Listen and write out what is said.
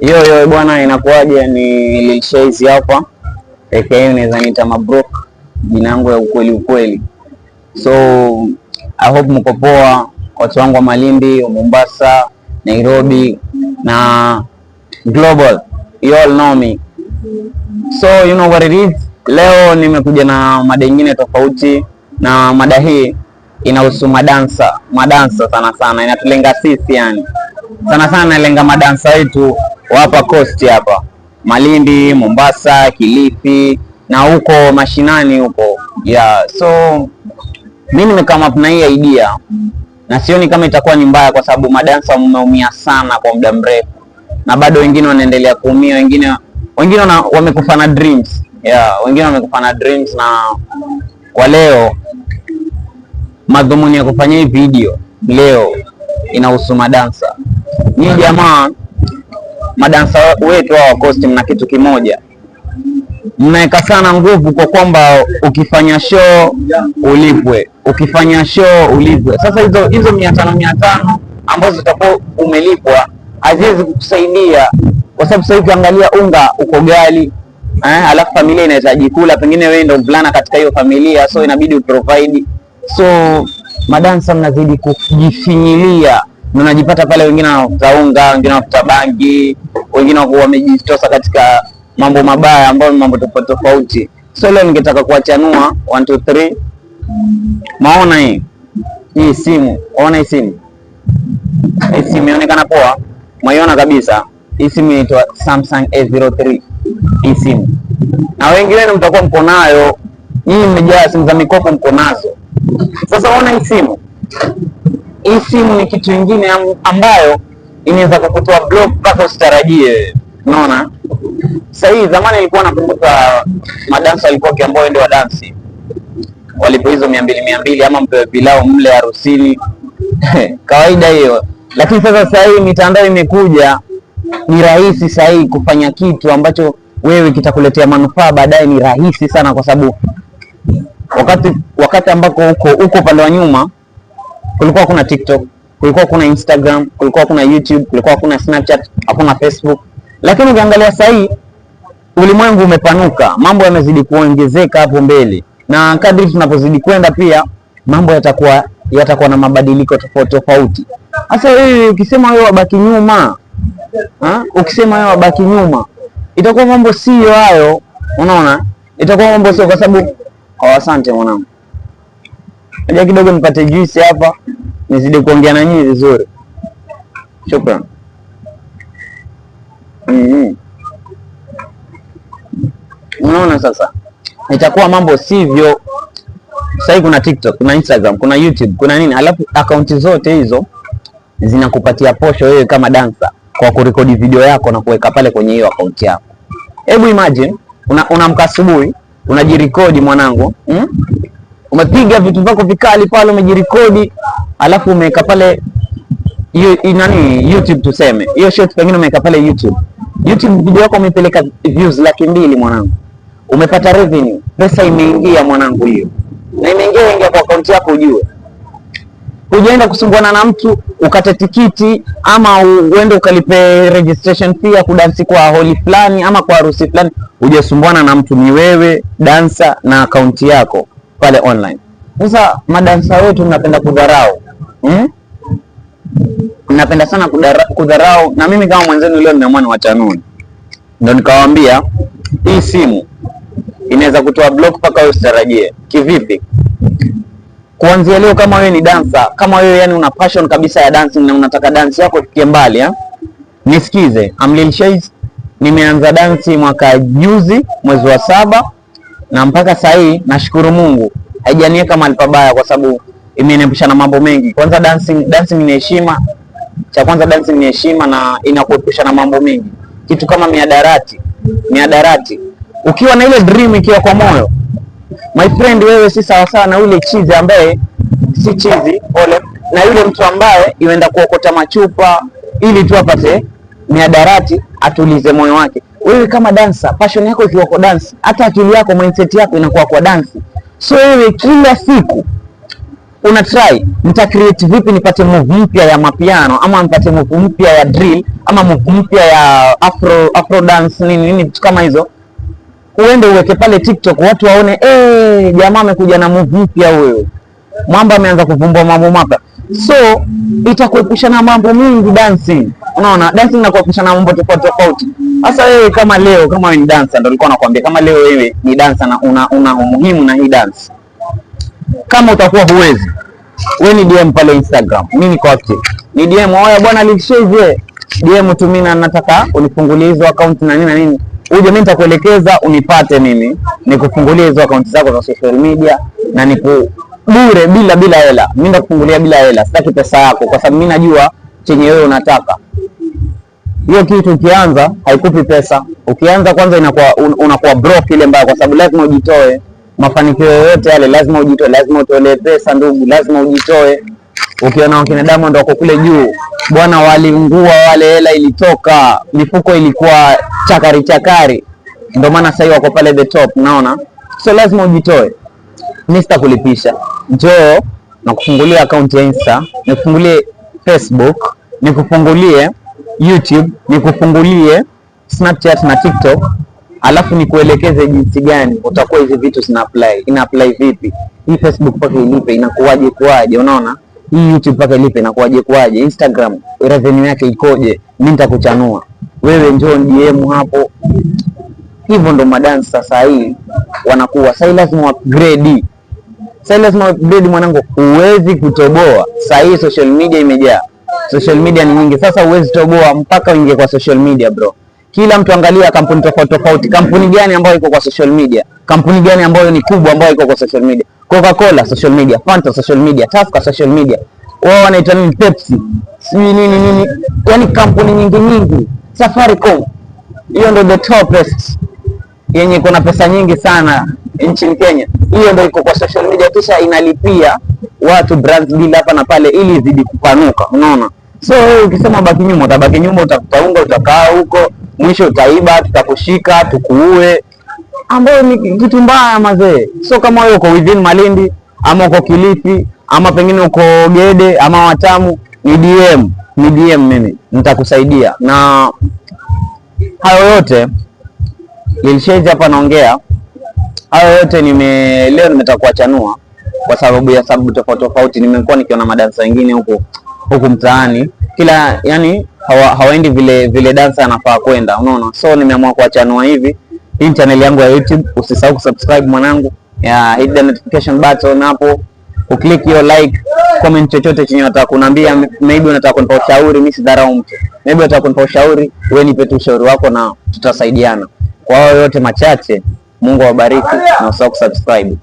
Yo bwana, inakuaje? Ni Lil Shayz hapa aka unaweza niita Mabrok, jina langu ya ukweli. So I hope mko poa, watu wangu wa Malindi, Mombasa, Nairobi na Global. You all know me. So you know what it is. Leo nimekuja na mada nyingine tofauti, na mada hii inahusu madansa sana inatulenga sisi, yani sana inalenga madansa wetu hapa coast hapa Malindi, Mombasa, Kilifi na huko mashinani huko. Yeah, so mimi nimekama na hii idea na sioni kama itakuwa ni mbaya, kwa sababu madansa wameumia sana kwa muda mrefu na bado wengine wanaendelea kuumia, wengine wamekufa na dreams. Yeah, wengine wamekufa na dreams. Na kwa leo madhumuni ya kufanya hii video leo inahusu madansa. Ni jamaa madansa wetu wa coast, mna kitu kimoja, mnaweka sana nguvu kwa kwamba ukifanya show ulipwe, Sasa hizo 500 ambazo zitakuwa umelipwa haziwezi kukusaidia, kwa sababu sasa ukiangalia unga uko gali, alafu familia inahitaji kula, pengine wewe ndio mvulana katika hiyo familia, so inabidi uprovide. So madansa mnazidi kujifinyilia, unajipata pale wengine wanafuta unga, wengine wanafuta bangi, wengine wamejitosa katika mambo mabaya ambayo ni mambo tofauti. So leo ningetaka kuachanua 1 2 3. Maona hii simu, ona hii simu inaonekana poa, maiona kabisa. Hii simu inaitwa Samsung A03. Hii simu, na wengine mtakuwa mko nayo, nyinyi mmejaa simu za mikopo mko nazo. Sasa ona hii simu ni kitu kingine ambayo inaweza kukutoa block mpaka usitarajie. Unaona? Sasa hii zamani ilikuwa nakumbuka madansa walikuwa kiambao ndio wa dance. Walipo hizo 200 ama mpewe pilau mle harusini. Kawaida hiyo. Lakini sasa hii mitandao imekuja, ni rahisi sasa hii kufanya kitu ambacho wewe kitakuletea manufaa baadaye. Ni rahisi sana, kwa sababu wakati ambako uko pande wa nyuma kulikuwa kuna TikTok, kulikuwa kuna Instagram, kulikuwa kuna YouTube, kulikuwa kuna Snapchat, hakuna Facebook. Lakini ukiangalia sasa hii ulimwengu umepanuka, mambo yamezidi kuongezeka hapo mbele, na kadri tunapozidi kwenda pia mambo yatakuwa na mabadiliko tofauti. Sasa wewe ukisema wewe wabaki nyuma, itakuwa mambo sio hayo. Unaona? Itakuwa mambo sio, kwa sababu asante mwanangu. Ngoja kidogo nipate juice hapa nizidi kuongea na nyinyi vizuri. Shukrani. Unaona, sasa itakuwa mambo sivyo. Sasa kuna TikTok, kuna Instagram, kuna YouTube, kuna nini, alafu akaunti zote hizo zinakupatia posho wewe kama dancer kwa kurekodi video yako na kuweka pale kwenye hiyo akaunti yako. Hebu imagine unamka asubuhi, unajirekodi mwanangu, umepiga vitu vyako vikali pale, umejirekodi, alafu umeweka pale YouTube, tuseme hiyo short pengine umeweka pale YouTube video yako umepeleka views 200,000 mwanangu, umepata revenue, pesa imeingia mwanangu hiyo, na imeingia kwa akaunti yako. Ujue hujaenda kusumbuana na mtu ukate tikiti, ama uende ukalipe registration fee ya kudansi kwa holi fulani ama kwa harusi fulani. Hujasumbuana na mtu, ni wewe dancer na akaunti yako pale online. Sasa madansa wetu mnapenda kudharau, mnapenda sana kudharau, na mimi kama mwenzenu leo nimeamua niwachanue. Ndio nikawaambia hii simu inaweza kutoa block mpaka usitarajie. Kivipi? Kuanzia leo, kama wewe ni dancer, kama wewe yani una passion kabisa ya dancing na unataka dance yako ifikie mbali, nisikize. I'm Lil Shayz, nimeanza dance mwaka juzi mwezi wa 7, na mpaka sasa hii nashukuru Mungu haijaniweka mahali pabaya, kwa sababu imeniepusha na mambo mengi. Kwanza dancing ni heshima. Cha kwanza dancing ni heshima na inakuepusha na mambo mengi. Kitu kama miadarati. Ukiwa na ile dream ikiwa kwa moyo, my friend, wewe si sawa na ule chizi ambaye si chizi, na yule mtu ambaye yuenda kuokota machupa ili tu apate miadarati atulize moyo wake. Wewe kama dancer, passion yako ikiwa kwa dance, hata akili yako, mindset yako inakuwa kwa dance. So wewe kila siku una try nita create vipi nipate move mpya ya mapiano, ama nipate move mpya ya drill, ama move mpya ya afro dance nini vitu kama hizo, uende uweke pale TikTok, watu waone jamaa amekuja na move mpya huyo, mwamba ameanza kuvumbua mambo mapya. So itakuepusha na mambo mingi dancing. Unaona, dancing inakuepusha na mambo tofauti. Sasa wewe kama leo, kama wewe ni dancer, ndio nilikuwa nakwambia, kama leo wewe ni dancer na una umuhimu na hii dance, kama utakuwa huwezi, wewe ni DM pale Instagram, mimi niko active, ni DM, oya bwana Lilshaze, DM tu, mimi nataka unifungulie hizo account na nini uje mimi nitakuelekeza unipate mimi nikufungulie hizo account zako za social media, na niku bure bila hela. Mimi ndakufungulia bila hela, sitaki pesa yako, kwa sababu mimi najua chenye wewe unataka. Hiyo kitu ukianza haikupi pesa. Ukianza kwanza unakuwa broke ile mbaya, kwa sababu lazima ujitoe. Mafanikio yoyote yale lazima ujitoe, lazima utolee pesa ndugu, lazima ujitoe. Ukiona wakina Diamond wako kule juu bwana, waliungua wale, hela ilitoka, mifuko ilikuwa chakari, ndio maana sasa wako pale the top, unaona. So lazima ujitoe. Mimi sitakulipisha, njoo na kufungulia account ya Insta, nikufungulie Facebook, nikufungulie YouTube, nikufungulie Snapchat na TikTok, alafu nikuelekeze jinsi gani utakuwa hizi vitu ina apply vipi. Hii Facebook paka ilipe inakuwaje, unaona? Hii YouTube paka ilipe inakuwaje, Instagram revenue yake ikoje, mimi nitakuchanua. Wewe njoo DM hapo. Hivyo ndo madansa sasa hii wanakuwa. Sasa lazima upgrade. Sasa lazima upgrade mwanangu, huwezi kutoboa. Sasa hii social media imejaa. Social media ni nyingi. Sasa huwezi toboa mpaka uingie kwa social media bro. Kila mtu angalia kampuni tofauti. Kampuni gani ambayo iko kwa social media? Kampuni gani ambayo ni kubwa ambayo iko kwa social media? Coca-Cola social media, Fanta social media, Tusker social media. Wao wanaita nini? Pepsi. Nini. Yaani kampuni nyingi. Safaricom. Hiyo ndio the topest yenye kuna pesa nyingi sana nchini Kenya. Hiyo ndio iko kwa social media, kisha inalipia watu brand deal hapa na pale ili izidi kupanuka, unaona. So ukisema baki nyuma, utabaki nyuma, utaunga, utakaa huko, mwisho utaiba, tutakushika, tukuue, ambayo ni kitu mbaya mazee. So kama wewe uko within Malindi ama uko Kilifi ama pengine uko Gede ama Watamu, ni DM mimi nitakusaidia. Na hayo yote Lilshaze hapa naongea, hayo yote leo nimetaka kuachanua kwa sababu ya sababu tofauti. Nimekuwa nikiona madansa wengine huku mtaani, kila yani hawaendi vile dansa anafaa kwenda, unaona. So nimeamua kuachanua hivi. Hii channel yangu ya YouTube, usisahau kusubscribe mwanangu, hit the notification button hapo, uklik hiyo like, comment chochote chenye unataka kuniambia. Maybe unataka kunipa ushauri, mimi sidharau mtu. Maybe unataka kunipa ushauri, wewe nipe tu ushauri wako na tutasaidiana. Kwa hayo yote machache, Mungu awabariki na usahau kusubscribe.